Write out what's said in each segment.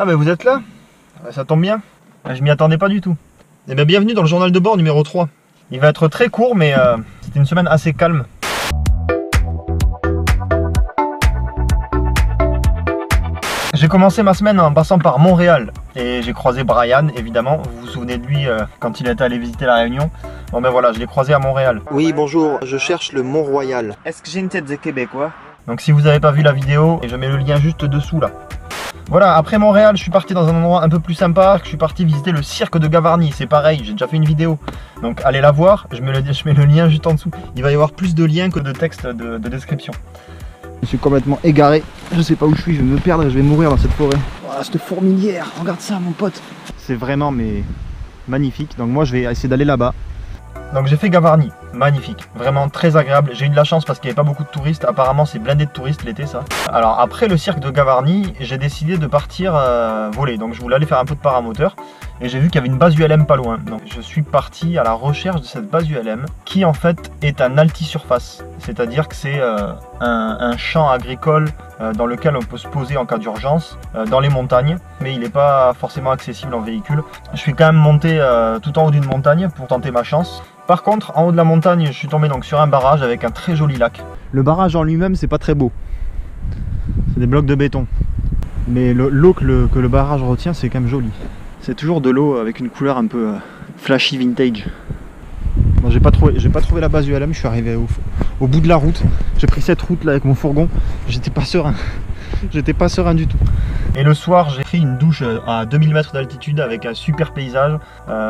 Ah mais vous êtes là? Ça tombe bien, je m'y attendais pas du tout. Et bien bienvenue dans le journal de bord numéro 3. Il va être très court mais c'était une semaine assez calme. J'ai commencé ma semaine en passant par Montréal et j'ai croisé Brian évidemment, vous vous souvenez de lui quand il était allé visiter la Réunion. Bon ben voilà, je l'ai croisé à Montréal. Oui bonjour, je cherche le Mont-Royal. Est-ce que j'ai une tête de Québécois? Donc si vous n'avez pas vu la vidéo, je mets le lien juste dessous là. Voilà, après Montréal, je suis parti dans un endroit un peu plus sympa, je suis parti visiter le cirque de Gavarnie, c'est pareil, j'ai déjà fait une vidéo. Donc allez la voir, je mets le lien juste en dessous. Il va y avoir plus de liens que de texte de description. Je suis complètement égaré, je sais pas où je suis, je vais me perdre et je vais mourir dans cette forêt. Voilà, cette fourmilière, regarde ça mon pote. C'est vraiment magnifique, donc moi je vais essayer d'aller là-bas. Donc j'ai fait Gavarnie, magnifique, vraiment très agréable. J'ai eu de la chance parce qu'il n'y avait pas beaucoup de touristes, apparemment c'est blindé de touristes l'été ça. Alors après le cirque de Gavarnie, j'ai décidé de partir voler, donc je voulais aller faire un peu de paramoteur. Et j'ai vu qu'il y avait une base ULM pas loin, donc je suis parti à la recherche de cette base ULM qui en fait est un altisurface, c'est-à-dire que c'est un champ agricole dans lequel on peut se poser en cas d'urgence dans les montagnes, mais il n'est pas forcément accessible en véhicule. Je suis quand même monté tout en haut d'une montagne pour tenter ma chance. Par contre, en haut de la montagne, je suis tombé donc sur un barrage avec un très joli lac. Le barrage en lui-même, c'est pas très beau, c'est des blocs de béton, mais l'eau que le barrage retient, c'est quand même joli. C'est toujours de l'eau avec une couleur un peu flashy vintage. Bon, j'ai pas trouvé la base ULM, je suis arrivé au bout de la route. J'ai pris cette route là avec mon fourgon, j'étais pas serein. J'étais pas serein du tout. Et le soir, j'ai pris une douche à 2000 mètres d'altitude avec un super paysage.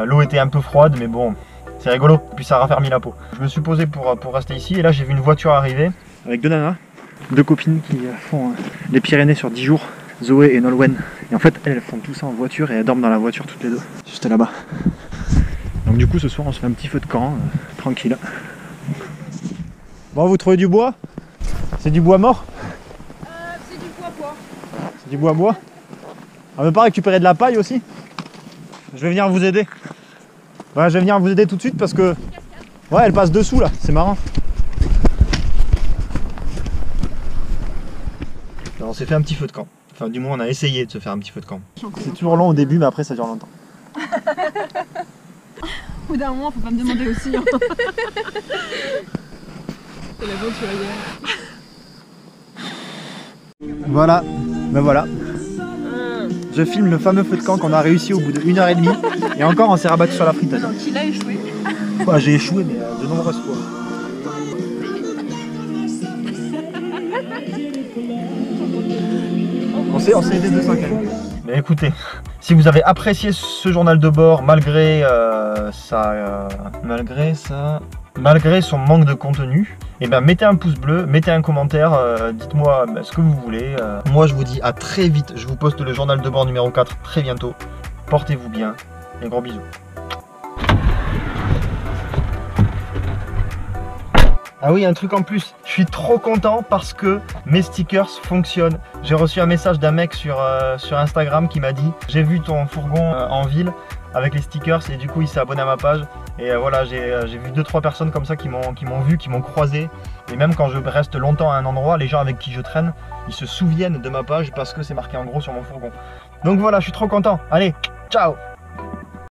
L'eau était un peu froide, mais bon, c'est rigolo. Puis ça a raffermi la peau. Je me suis posé pour rester ici et là j'ai vu une voiture arriver avec deux nanas, deux copines qui font les Pyrénées sur 10 jours. Zoé et Nolwenn. Et en fait, elles font tout ça en voiture et elles dorment dans la voiture toutes les deux. Juste là-bas. Donc du coup, ce soir, on se fait un petit feu de camp, tranquille. Bon, vous trouvez du bois? C'est du bois mort? C'est du bois. C'est du bois. On veut pas récupérer de la paille aussi? Je vais venir vous aider. Ouais, je vais venir vous aider tout de suite parce que... Ouais, elle passe dessous là, c'est marrant. Alors, on s'est fait un petit feu de camp. Enfin, du moins, on a essayé de se faire un petit feu de camp. C'est toujours long au début, mais après, ça dure longtemps. Au bout d'un moment, faut pas me demander aussi. Hein. C'est l'aventurière. Voilà, ben voilà. Je filme le fameux feu de camp qu'on a réussi au bout de 1h30. Et encore, on s'est rabattu sur la friteuse. Donc, il a échoué. Ouais, j'ai échoué, mais de nombreuses fois. On s'est aidé de ça quand même. Mais écoutez, si vous avez apprécié ce journal de bord malgré son manque de contenu, et bien mettez un pouce bleu, mettez un commentaire, dites-moi ce que vous voulez. Moi je vous dis à très vite, je vous poste le journal de bord numéro 4 très bientôt. Portez-vous bien et gros bisous. Ah oui, un truc en plus, je suis trop content parce que mes stickers fonctionnent. J'ai reçu un message d'un mec sur Instagram qui m'a dit « J'ai vu ton fourgon en ville avec les stickers » et du coup il s'est abonné à ma page. Et voilà, j'ai vu 2-3 personnes comme ça qui m'ont vu, qui m'ont croisé. Et même quand je reste longtemps à un endroit, les gens avec qui je traîne, ils se souviennent de ma page parce que c'est marqué en gros sur mon fourgon. Donc voilà, je suis trop content. Allez, ciao!